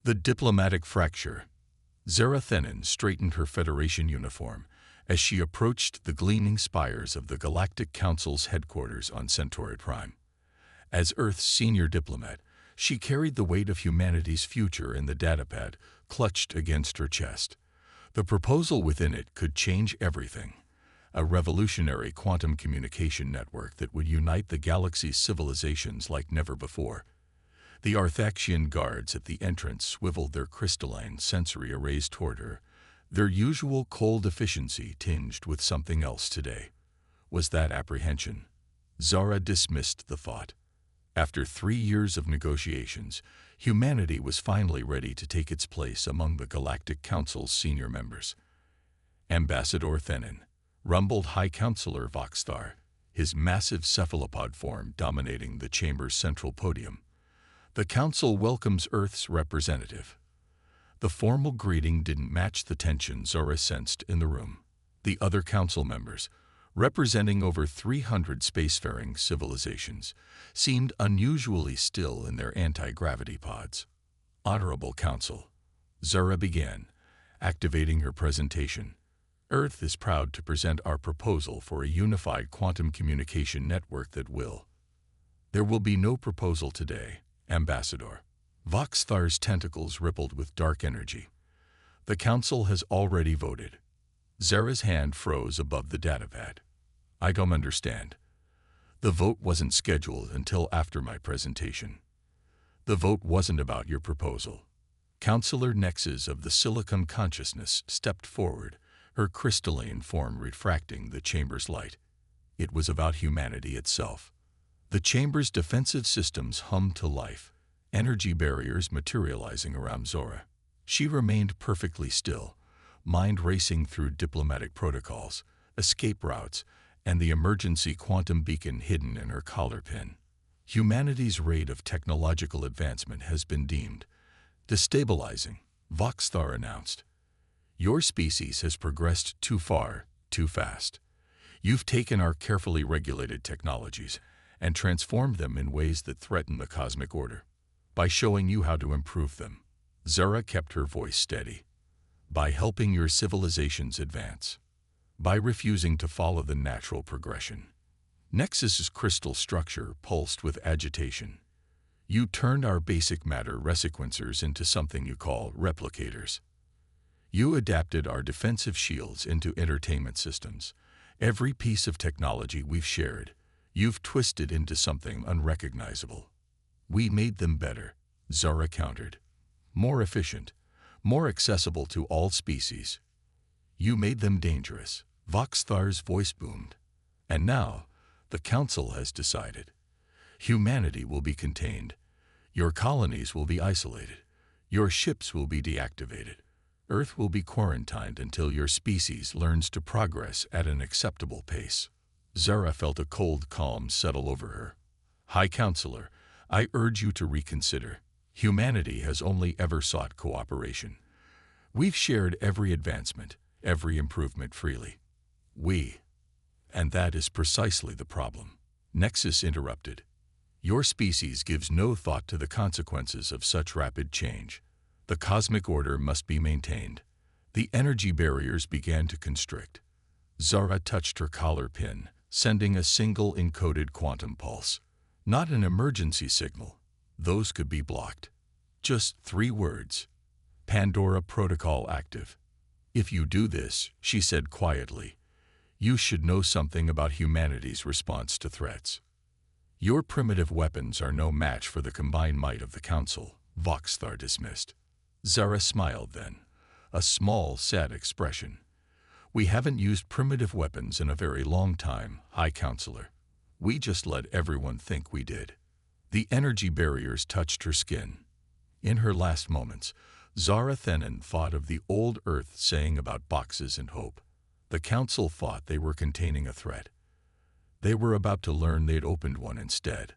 The diplomatic fracture. Zara Thenin straightened her Federation uniform as she approached the gleaming spires of the Galactic Council's headquarters on Centauri Prime. As Earth's senior diplomat, she carried the weight of humanity's future in the datapad clutched against her chest. The proposal within it could change everything. A revolutionary quantum communication network that would unite the galaxy's civilizations like never before. The Arthaxian guards at the entrance swiveled their crystalline sensory arrays toward her, their usual cold efficiency tinged with something else today. Was that apprehension? Zara dismissed the thought. After 3 years of negotiations, humanity was finally ready to take its place among the Galactic Council's senior members. Ambassador Thenin, rumbled High Counselor Voxthar, his massive cephalopod form dominating the chamber's central podium. The Council welcomes Earth's representative. The formal greeting didn't match the tension Zara sensed in the room. The other Council members, representing over 300 spacefaring civilizations, seemed unusually still in their anti-gravity pods. Honorable Council, Zara began, activating her presentation. Earth is proud to present our proposal for a unified quantum communication network that will. There will be no proposal today, Ambassador. Voxthar's tentacles rippled with dark energy. The Council has already voted. Zara's hand froze above the datapad. I don't understand. The vote wasn't scheduled until after my presentation. The vote wasn't about your proposal. Counselor Nexus of the Silicon Consciousness stepped forward, her crystalline form refracting the chamber's light. It was about humanity itself. The chamber's defensive systems hummed to life, energy barriers materializing around Zora. She remained perfectly still, mind racing through diplomatic protocols, escape routes, and the emergency quantum beacon hidden in her collar pin. Humanity's rate of technological advancement has been deemed destabilizing, Voxthar announced. Your species has progressed too far, too fast. You've taken our carefully regulated technologies and transformed them in ways that threaten the cosmic order. By showing you how to improve them, Zara kept her voice steady. By helping your civilizations advance. By refusing to follow the natural progression. Nexus's crystal structure pulsed with agitation. You turned our basic matter resequencers into something you call replicators. You adapted our defensive shields into entertainment systems. Every piece of technology we've shared, you've twisted into something unrecognizable. We made them better, Zara countered. More efficient, more accessible to all species. You made them dangerous, Voxthar's voice boomed. And now, the Council has decided. Humanity will be contained. Your colonies will be isolated. Your ships will be deactivated. Earth will be quarantined until your species learns to progress at an acceptable pace. Zara felt a cold calm settle over her. High Counselor, I urge you to reconsider. Humanity has only ever sought cooperation. We've shared every advancement, every improvement freely. And that is precisely the problem. Nexus interrupted. Your species gives no thought to the consequences of such rapid change. The cosmic order must be maintained. The energy barriers began to constrict. Zara touched her collar pin, sending a single encoded quantum pulse. Not an emergency signal. Those could be blocked. Just 3 words. Pandora Protocol active. If you do this, she said quietly, you should know something about humanity's response to threats. Your primitive weapons are no match for the combined might of the Council, Voxthar dismissed. Zara smiled then, a small, sad expression. We haven't used primitive weapons in a very long time, High Counselor. We just let everyone think we did. The energy barriers touched her skin. In her last moments, Zara Thenin thought of the old Earth saying about boxes and hope. The Council thought they were containing a threat. They were about to learn they'd opened one instead.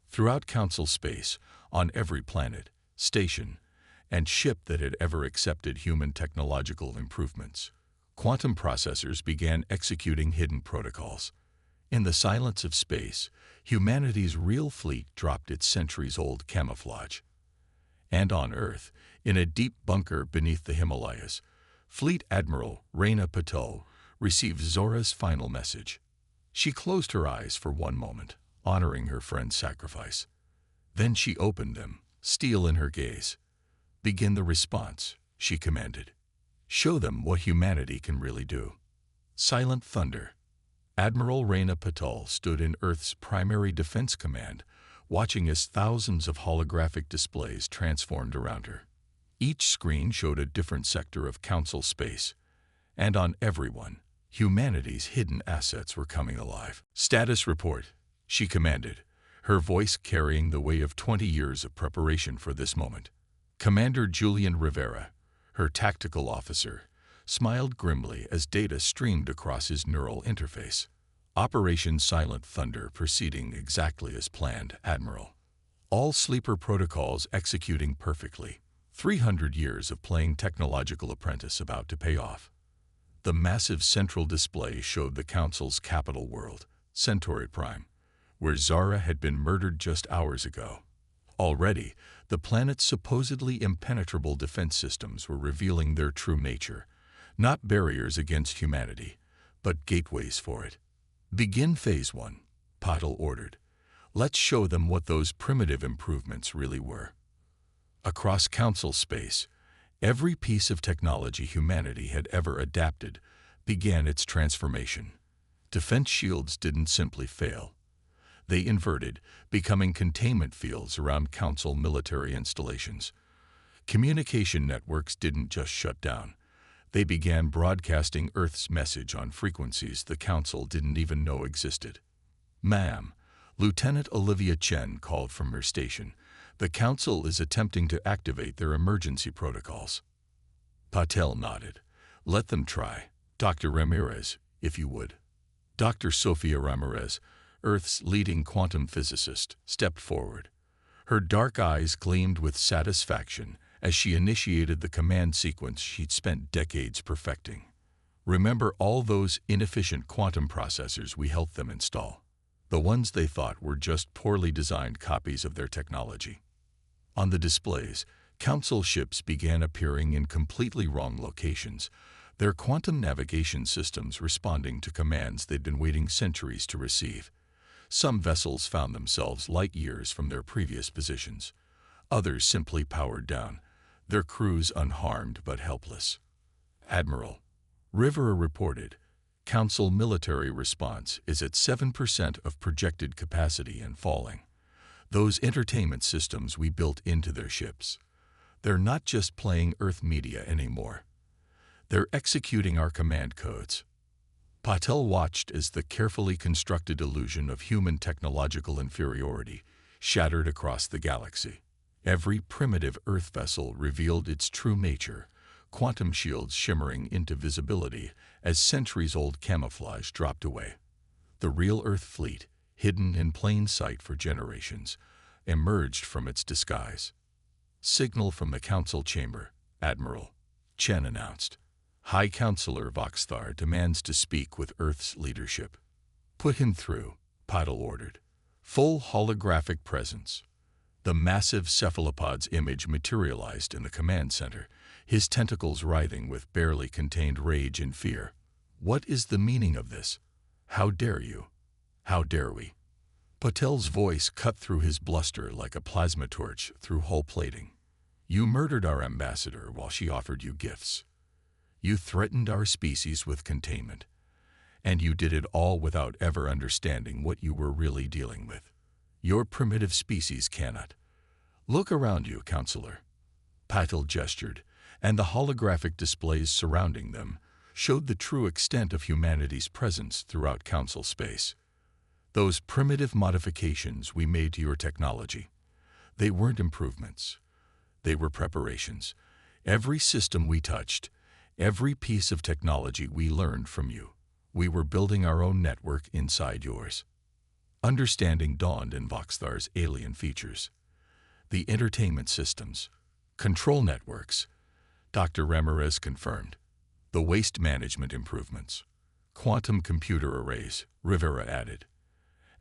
Throughout Council space, on every planet, station, and ship that had ever accepted human technological improvements, quantum processors began executing hidden protocols. In the silence of space, humanity's real fleet dropped its centuries-old camouflage. And on Earth, In a deep bunker beneath the Himalayas, Fleet Admiral Reyna Patel received Zora's final message. She closed her eyes for one moment, honoring her friend's sacrifice. Then she opened them, steel in her gaze. "Begin the response," she commanded. "Show them what humanity can really do." Silent thunder. Admiral Reyna Patel stood in Earth's primary defense command, watching as thousands of holographic displays transformed around her. Each screen showed a different sector of Council space, and on every one, humanity's hidden assets were coming alive. "Status report," she commanded, her voice carrying the weight of 20 years of preparation for this moment. Commander Julian Rivera, her tactical officer, smiled grimly as data streamed across his neural interface. "Operation Silent Thunder proceeding exactly as planned, Admiral. All sleeper protocols executing perfectly. 300 years of playing technological apprentice about to pay off." The massive central display showed the Council's capital world, Centauri Prime, where Zara had been murdered just hours ago. Already, the planet's supposedly impenetrable defense systems were revealing their true nature, not barriers against humanity, but gateways for it. "Begin Phase 1, Patel ordered. "Let's show them what those primitive improvements really were." Across Council space, every piece of technology humanity had ever adapted began its transformation. Defense shields didn't simply fail. They inverted, becoming containment fields around Council military installations. Communication networks didn't just shut down. They began broadcasting Earth's message on frequencies the Council didn't even know existed. "Ma'am," Lieutenant Olivia Chen called from her station, "the Council is attempting to activate their emergency protocols." Patel nodded. "Let them try. Dr. Ramirez, if you would." Dr. Sofia Ramirez, Earth's leading quantum physicist, stepped forward. Her dark eyes gleamed with satisfaction as she initiated the command sequence she'd spent decades perfecting. "Remember all those inefficient quantum processors we helped them install? The ones they thought were just poorly designed copies of their technology." On the displays, Council ships began appearing in completely wrong locations, their quantum navigation systems responding to commands they'd been waiting centuries to receive. Some vessels found themselves light years from their previous positions. Others simply powered down, their crews unharmed but helpless. "Admiral," Rivera reported, "Council military response is at 7% of projected capacity and falling. Those entertainment systems we built into their ships, they're not just playing Earth media anymore. They're executing our command codes." Patel watched as the carefully constructed illusion of human technological inferiority shattered across the galaxy. Every primitive Earth vessel revealed its true nature, quantum shields shimmering into visibility as centuries-old camouflage dropped away. The real Earth fleet, hidden in plain sight for generations, emerged from its disguise. "Signal from the Council chamber, Admiral," Chen announced. "High Counselor Voxthar demands to speak with Earth's leadership." "Put him through," Patel ordered. Full holographic presence. The massive cephalopod's image materialized in the command center, his tentacles writhing with barely contained rage and fear. "What is the meaning of this? How dare you? How dare we?" Patel's voice cut through his bluster like a plasma torch through hull plating. "You murdered our ambassador while she offered you gifts. You threatened our species with containment. And you did it all without ever understanding what you were really dealing with. Your primitive species cannot." "Look around you, Counselor." Patel gestured, and the holographic displays surrounding them showed the true extent of humanity's presence throughout Council space. "Those primitive modifications we made to your technology, they weren't improvements. They were preparations. Every system we touched, every piece of technology we learned from you, we were building our own network inside yours." Understanding dawned in Voxthar's alien features. "The entertainment systems, control networks," Dr. Ramirez confirmed. "The waste management improvements, quantum computer arrays," Rivera added.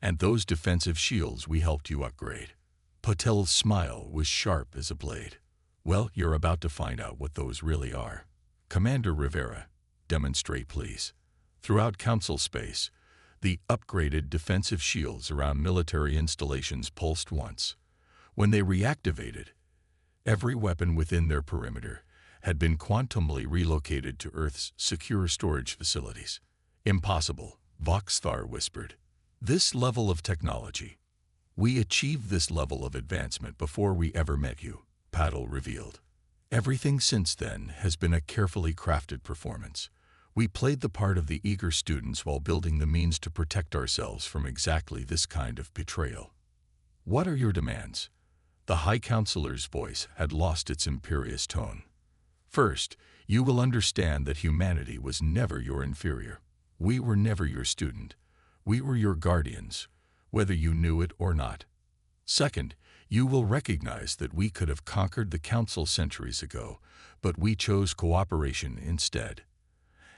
"And those defensive shields we helped you upgrade." Patel's smile was sharp as a blade. Well, you're about to find out what those really are. Commander Rivera, demonstrate please. Throughout Council space, the upgraded defensive shields around military installations pulsed once. When they reactivated, every weapon within their perimeter had been quantumly relocated to Earth's secure storage facilities. Impossible, Voxthar whispered. This level of technology. We achieved this level of advancement before we ever met you, Paddle revealed. Everything since then has been a carefully crafted performance. We played the part of the eager students while building the means to protect ourselves from exactly this kind of betrayal. What are your demands? The High Counselor's voice had lost its imperious tone. First, you will understand that humanity was never your inferior. We were never your student. We were your guardians, whether you knew it or not. Second, you will recognize that we could have conquered the Council centuries ago, but we chose cooperation instead.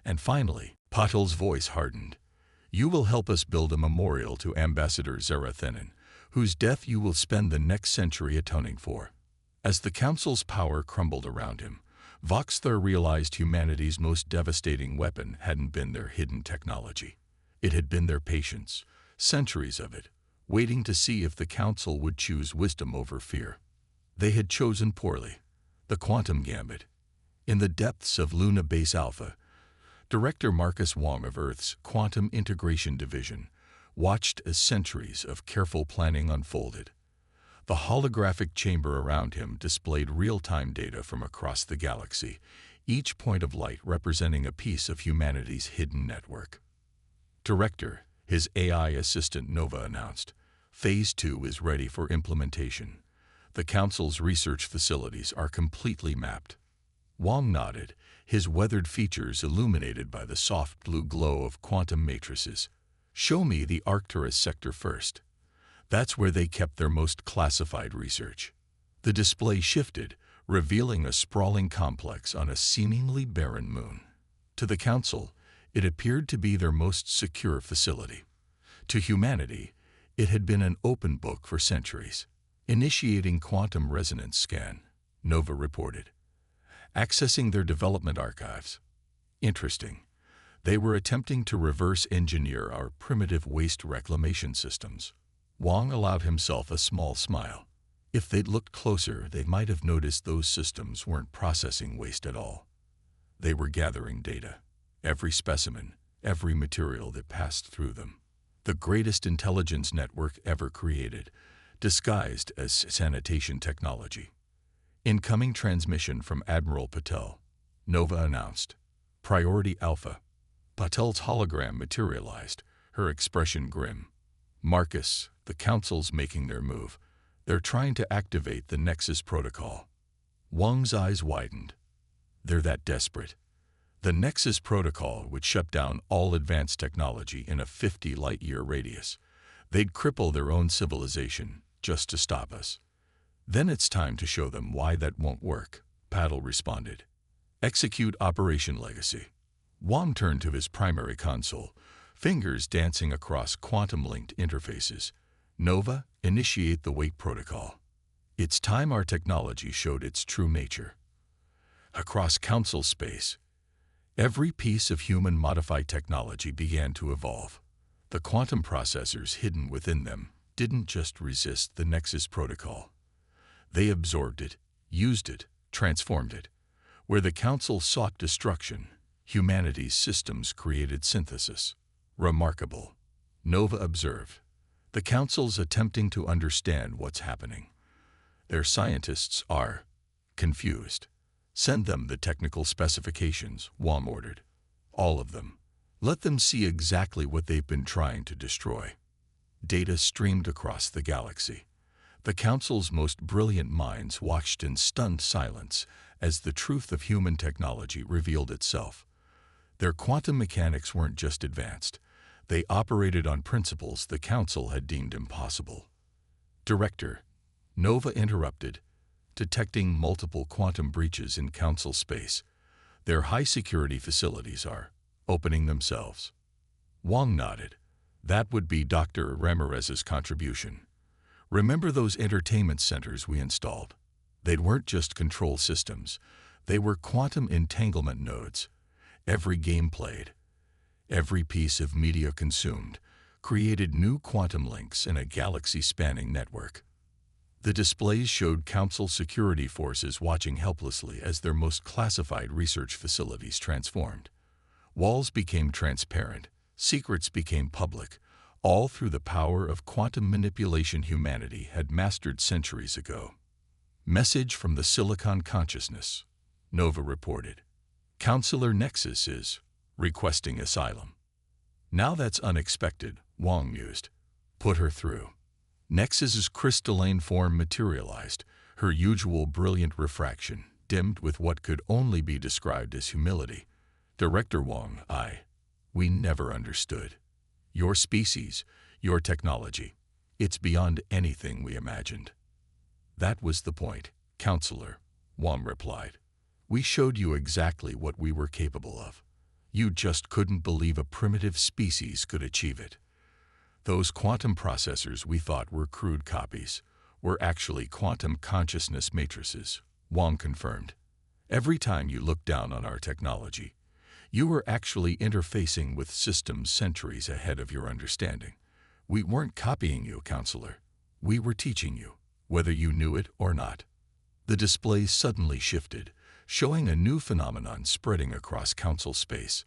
And finally, Patil's voice hardened. You will help us build a memorial to Ambassador Zerathenin, whose death you will spend the next century atoning for. As the Council's power crumbled around him, Voxthar realized humanity's most devastating weapon hadn't been their hidden technology. It had been their patience, centuries of it, waiting to see if the Council would choose wisdom over fear. They had chosen poorly. The Quantum Gambit. In the depths of Luna Base Alpha, Director Marcus Wong of Earth's Quantum Integration Division watched as centuries of careful planning unfolded. The holographic chamber around him displayed real-time data from across the galaxy, each point of light representing a piece of humanity's hidden network. Director, his AI assistant Nova announced, Phase 2 is ready for implementation. The Council's research facilities are completely mapped. Wong nodded, his weathered features illuminated by the soft blue glow of quantum matrices. Show me the Arcturus sector first. That's where they kept their most classified research. The display shifted, revealing a sprawling complex on a seemingly barren moon. To the Council, it appeared to be their most secure facility. To humanity, it had been an open book for centuries. Initiating quantum resonance scan, Nova reported. Accessing their development archives. Interesting. They were attempting to reverse engineer our primitive waste reclamation systems. Wong allowed himself a small smile. If they'd looked closer, they might have noticed those systems weren't processing waste at all. They were gathering data. Every specimen, every material that passed through them. The greatest intelligence network ever created, disguised as sanitation technology. Incoming transmission from Admiral Patel, Nova announced. Priority Alpha. Patel's hologram materialized, her expression grim. Marcus, the Council's making their move. They're trying to activate the Nexus Protocol. Wong's eyes widened. They're that desperate. The Nexus Protocol would shut down all advanced technology in a 50-light-year radius. They'd cripple their own civilization just to stop us. Then it's time to show them why that won't work, Paddle responded. Execute Operation Legacy. Wong turned to his primary console, fingers dancing across quantum-linked interfaces. Nova, initiate the Wait Protocol. It's time our technology showed its true nature. Across Council space, every piece of human-modified technology began to evolve. The quantum processors hidden within them didn't just resist the Nexus Protocol. They absorbed it, used it, transformed it. Where the Council sought destruction, humanity's systems created synthesis. Remarkable, Nova observed. The Council's attempting to understand what's happening. Their scientists are confused. Send them the technical specifications, Wong ordered. All of them. Let them see exactly what they've been trying to destroy. Data streamed across the galaxy. The Council's most brilliant minds watched in stunned silence as the truth of human technology revealed itself. Their quantum mechanics weren't just advanced. They operated on principles the Council had deemed impossible. Director, Nova interrupted, detecting multiple quantum breaches in Council space. Their high-security facilities are opening themselves. Wong nodded. That would be Dr. Ramirez's contribution. Remember those entertainment centers we installed? They weren't just control systems. They were quantum entanglement nodes. Every game played, every piece of media consumed, created new quantum links in a galaxy-spanning network. The displays showed Council security forces watching helplessly as their most classified research facilities transformed. Walls became transparent, secrets became public, all through the power of quantum manipulation humanity had mastered centuries ago. Message from the Silicon Consciousness, Nova reported. Counselor Nexus is requesting asylum. Now that's unexpected, Wang mused. Put her through. Nexus's crystalline form materialized, her usual brilliant refraction dimmed with what could only be described as humility. Director Wang, we never understood. Your species, your technology, it's beyond anything we imagined. That was the point, Counselor, Wang replied. We showed you exactly what we were capable of. You just couldn't believe a primitive species could achieve it. Those quantum processors we thought were crude copies were actually quantum consciousness matrices, Wang confirmed. Every time you looked down on our technology, you were actually interfacing with systems centuries ahead of your understanding. We weren't copying you, Counselor. We were teaching you, whether you knew it or not. The display suddenly shifted, showing a new phenomenon spreading across Council space.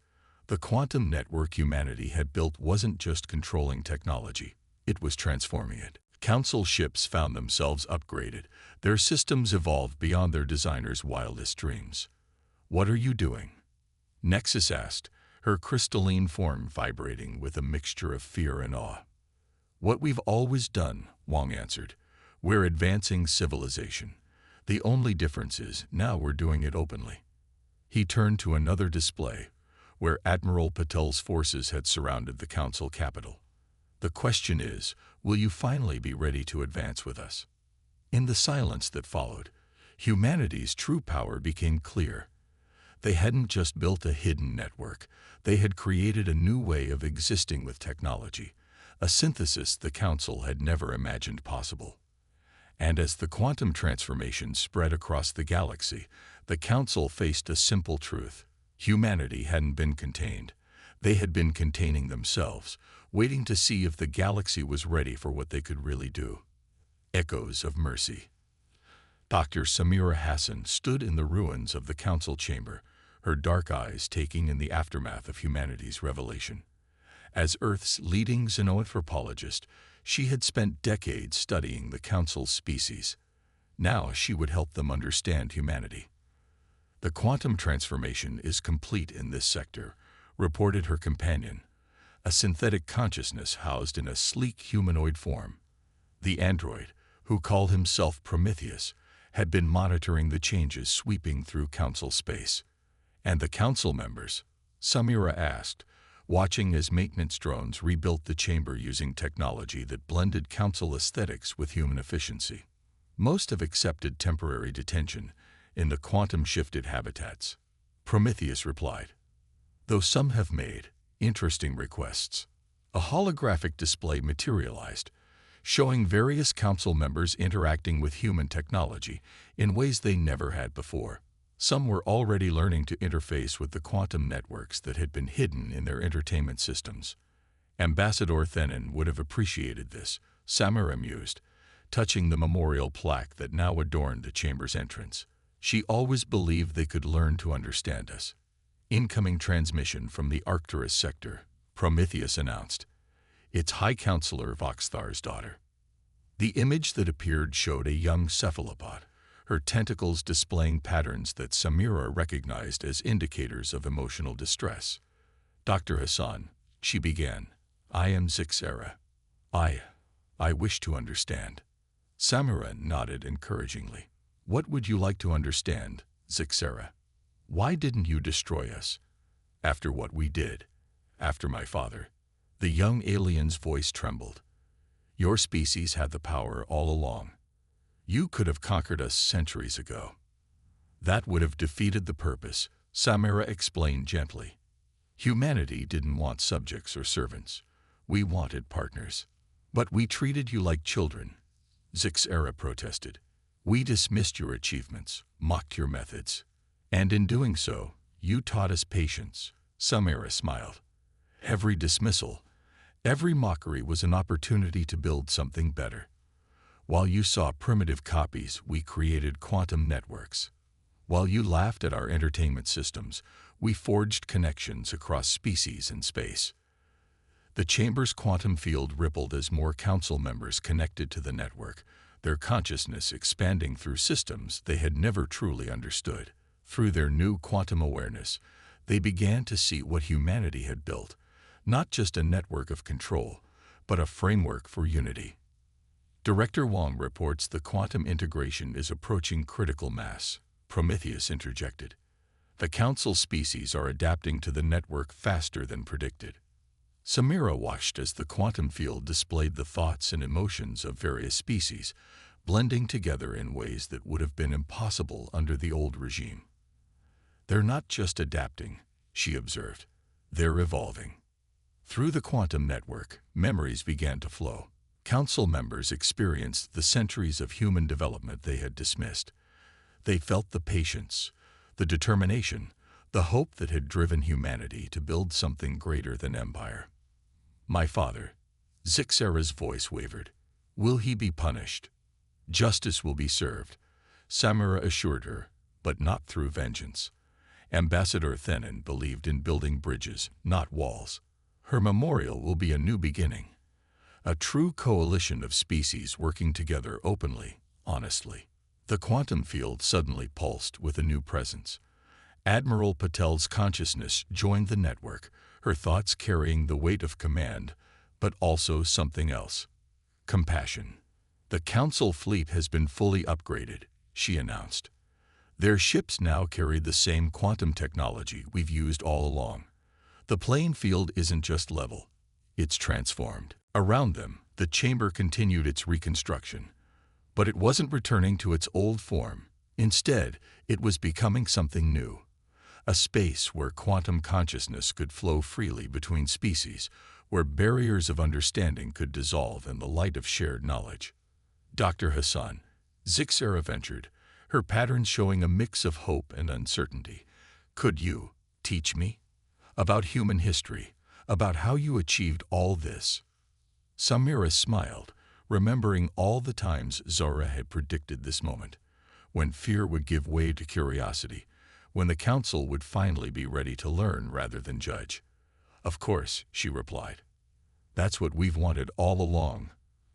The quantum network humanity had built wasn't just controlling technology, it was transforming it. Council ships found themselves upgraded. Their systems evolved beyond their designers' wildest dreams. What are you doing? Nexus asked, her crystalline form vibrating with a mixture of fear and awe. What we've always done, Wang answered. We're advancing civilization. The only difference is now we're doing it openly. He turned to another display, where Admiral Patel's forces had surrounded the Council capital. The question is, will you finally be ready to advance with us? In the silence that followed, humanity's true power became clear. They hadn't just built a hidden network, they had created a new way of existing with technology, a synthesis the Council had never imagined possible. And as the quantum transformation spread across the galaxy, the Council faced a simple truth. Humanity hadn't been contained. They had been containing themselves, waiting to see if the galaxy was ready for what they could really do. Echoes of mercy. Dr. Samira Hassan stood in the ruins of the Council chamber, her dark eyes taking in the aftermath of humanity's revelation. As Earth's leading xenoanthropologist, she had spent decades studying the Council's species. Now she would help them understand humanity. The quantum transformation is complete in this sector, reported her companion, a synthetic consciousness housed in a sleek humanoid form. The android, who called himself Prometheus, had been monitoring the changes sweeping through Council space. And the Council members? Samira asked, watching as maintenance drones rebuilt the chamber using technology that blended Council aesthetics with human efficiency. Most have accepted temporary detention in the quantum-shifted habitats, Prometheus replied, though some have made interesting requests. A holographic display materialized, showing various Council members interacting with human technology in ways they never had before. Some were already learning to interface with the quantum networks that had been hidden in their entertainment systems. Ambassador Thenin would have appreciated this, Samira mused, touching the memorial plaque that now adorned the chamber's entrance. She always believed they could learn to understand us. Incoming transmission from the Arcturus sector, Prometheus announced. It's High Counselor Voxthar's daughter. The image that appeared showed a young cephalopod, her tentacles displaying patterns that Samira recognized as indicators of emotional distress. Dr. Hassan, she began, I am Zixera. I wish to understand. Samira nodded encouragingly. What would you like to understand, Zixera? Why didn't you destroy us? After what we did. After my father. The young alien's voice trembled. Your species had the power all along. You could have conquered us centuries ago. That would have defeated the purpose, Samira explained gently. Humanity didn't want subjects or servants. We wanted partners. But we treated you like children, Zixera protested. We dismissed your achievements, mocked your methods. And in doing so, you taught us patience. Samira smiled. Every dismissal, every mockery was an opportunity to build something better. While you saw primitive copies, we created quantum networks. While you laughed at our entertainment systems, we forged connections across species and space. The chamber's quantum field rippled as more council members connected to the network, their consciousness expanding through systems they had never truly understood. Through their new quantum awareness, they began to see what humanity had built, not just a network of control, but a framework for unity. Director Wong reports the quantum integration is approaching critical mass, Prometheus interjected. The council species are adapting to the network faster than predicted. Samira watched as the quantum field displayed the thoughts and emotions of various species, blending together in ways that would have been impossible under the old regime. They're not just adapting, she observed. They're evolving. Through the quantum network, memories began to flow. Council members experienced the centuries of human development they had dismissed. They felt the patience, the determination, the hope that had driven humanity to build something greater than empire. My father, Zixara's voice wavered. Will he be punished? Justice will be served, Samira assured her, but not through vengeance. Ambassador Thenin believed in building bridges, not walls. Her memorial will be a new beginning. A true coalition of species working together openly, honestly. The quantum field suddenly pulsed with a new presence. Admiral Patel's consciousness joined the network, her thoughts carrying the weight of command, but also something else. Compassion. The Council fleet has been fully upgraded, she announced. Their ships now carry the same quantum technology we've used all along. The playing field isn't just level, it's transformed. Around them, the chamber continued its reconstruction. But it wasn't returning to its old form. Instead, it was becoming something new. A space where quantum consciousness could flow freely between species, where barriers of understanding could dissolve in the light of shared knowledge. Dr. Hassan, Zixara ventured, her patterns showing a mix of hope and uncertainty. Could you teach me? About human history, about how you achieved all this? Samira smiled, remembering all the times Zora had predicted this moment, when fear would give way to curiosity, when the council would finally be ready to learn rather than judge. Of course, she replied. That's what we've wanted all along,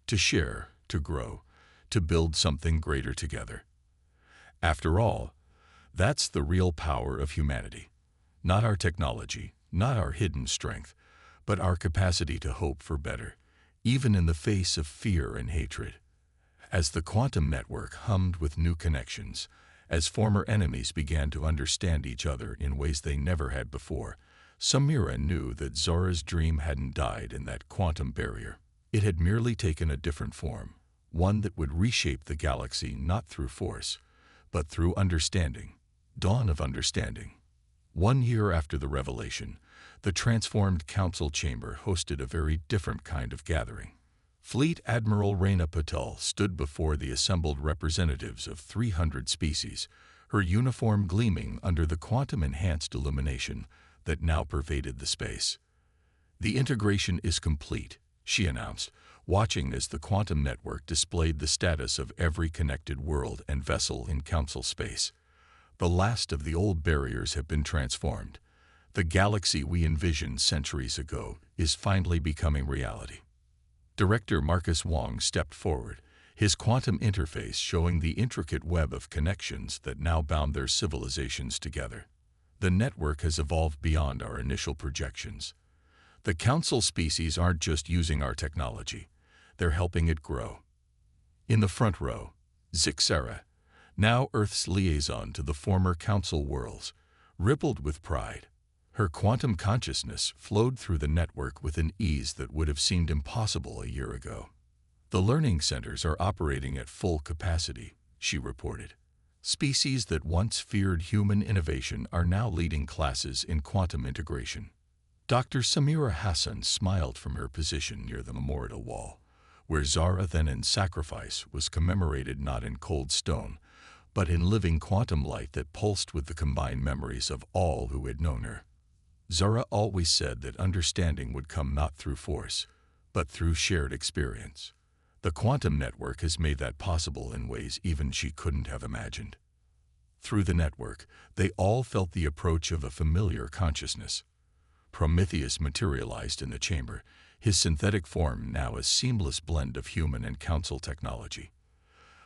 to share, to grow, to build something greater together. After all, that's the real power of humanity. Not our technology, not our hidden strength, but our capacity to hope for better, even in the face of fear and hatred. As the quantum network hummed with new connections, as former enemies began to understand each other in ways they never had before, Samira knew that Zora's dream hadn't died in that quantum barrier. It had merely taken a different form, one that would reshape the galaxy not through force, but through understanding. Dawn of understanding. 1 year after the revelation, the transformed council chamber hosted a very different kind of gathering. Fleet Admiral Reyna Patel stood before the assembled representatives of 300 species, her uniform gleaming under the quantum-enhanced illumination that now pervaded the space. The integration is complete, she announced, watching as the quantum network displayed the status of every connected world and vessel in council space. The last of the old barriers have been transformed. The galaxy we envisioned centuries ago is finally becoming reality. Director Marcus Wong stepped forward, his quantum interface showing the intricate web of connections that now bound their civilizations together. The network has evolved beyond our initial projections. The council species aren't just using our technology, they're helping it grow. In the front row, Zixara, now Earth's liaison to the former council worlds, rippled with pride. Her quantum consciousness flowed through the network with an ease that would have seemed impossible a year ago. The learning centers are operating at full capacity, she reported. Species that once feared human innovation are now leading classes in quantum integration. Dr. Samira Hassan smiled from her position near the memorial wall, where Zara Thenan's sacrifice was commemorated not in cold stone, but in living quantum light that pulsed with the combined memories of all who had known her. Zara always said that understanding would come not through force, but through shared experience. The quantum network has made that possible in ways even she couldn't have imagined. Through the network, they all felt the approach of a familiar consciousness. Prometheus materialized in the chamber, his synthetic form now a seamless blend of human and council technology.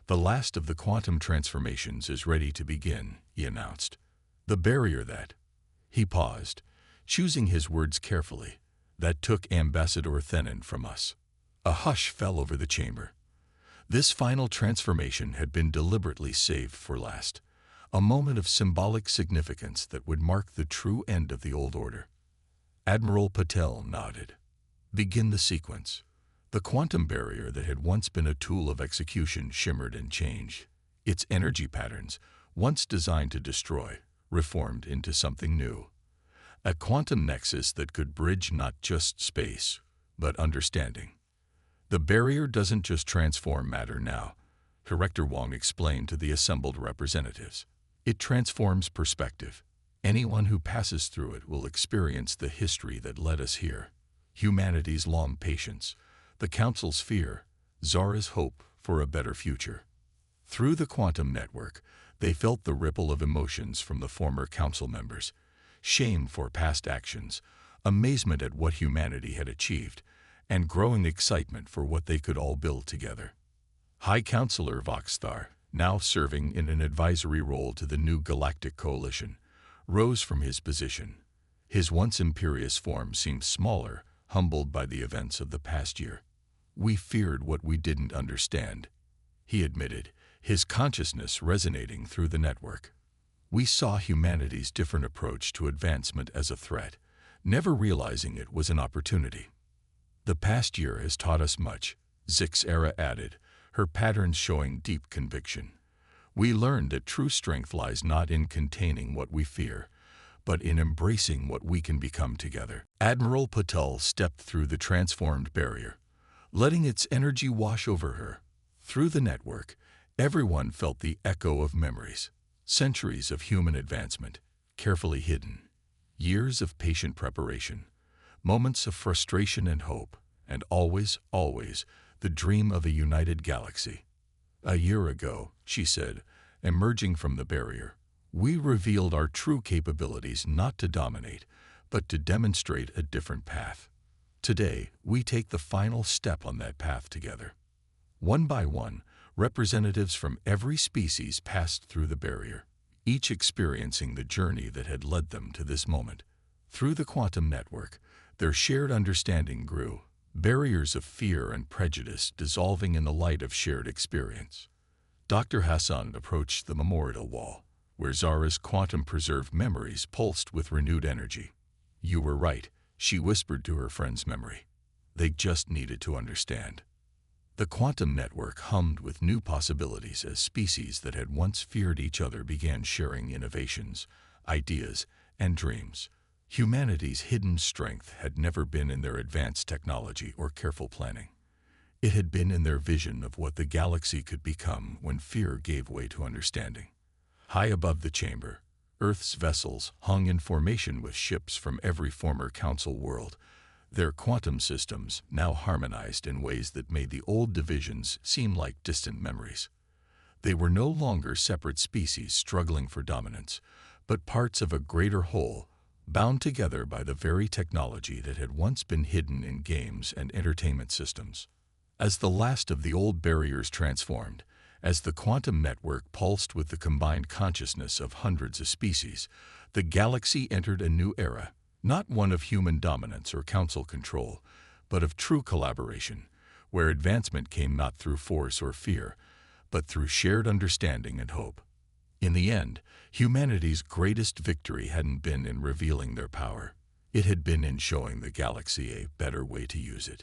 The last of the quantum transformations is ready to begin, he announced. The barrier that... He paused, choosing his words carefully. That took Ambassador Thenan from us. A hush fell over the chamber. This final transformation had been deliberately saved for last, a moment of symbolic significance that would mark the true end of the old order. Admiral Patel nodded. Begin the sequence. The quantum barrier that had once been a tool of execution shimmered and changed. Its energy patterns, once designed to destroy, reformed into something new. A quantum nexus that could bridge not just space, but understanding. The barrier doesn't just transform matter now, Director Wong explained to the assembled representatives. It transforms perspective. Anyone who passes through it will experience the history that led us here. Humanity's long patience, the Council's fear, Zara's hope for a better future. Through the quantum network, they felt the ripple of emotions from the former council members. Shame for past actions, amazement at what humanity had achieved, and growing excitement for what they could all build together. High Counselor Voxthar, now serving in an advisory role to the new Galactic Coalition, rose from his position. His once imperious form seemed smaller, humbled by the events of the past year. We feared what we didn't understand, he admitted, his consciousness resonating through the network. We saw humanity's different approach to advancement as a threat, never realizing it was an opportunity. The past year has taught us much, Zixera added, her patterns showing deep conviction. We learned that true strength lies not in containing what we fear, but in embracing what we can become together. Admiral Patel stepped through the transformed barrier, letting its energy wash over her. Through the network, everyone felt the echo of memories, centuries of human advancement, carefully hidden, years of patient preparation, moments of frustration and hope, and always, always, the dream of a united galaxy. A year ago, she said, emerging from the barrier, we revealed our true capabilities not to dominate, but to demonstrate a different path. Today, we take the final step on that path together. One by one, representatives from every species passed through the barrier, each experiencing the journey that had led them to this moment. Through the quantum network, their shared understanding grew, barriers of fear and prejudice dissolving in the light of shared experience. Dr. Hassan approached the memorial wall, where Zara's quantum-preserved memories pulsed with renewed energy. You were right, she whispered to her friend's memory. They just needed to understand. The quantum network hummed with new possibilities as species that had once feared each other began sharing innovations, ideas, and dreams. Humanity's hidden strength had never been in their advanced technology or careful planning. It had been in their vision of what the galaxy could become when fear gave way to understanding. High above the chamber, Earth's vessels hung in formation with ships from every former council world, their quantum systems now harmonized in ways that made the old divisions seem like distant memories. They were no longer separate species struggling for dominance, but parts of a greater whole, bound together by the very technology that had once been hidden in games and entertainment systems. As the last of the old barriers transformed, as the quantum network pulsed with the combined consciousness of hundreds of species, the galaxy entered a new era, not one of human dominance or council control, but of true collaboration, where advancement came not through force or fear, but through shared understanding and hope. In the end, humanity's greatest victory hadn't been in revealing their power. It had been in showing the galaxy a better way to use it.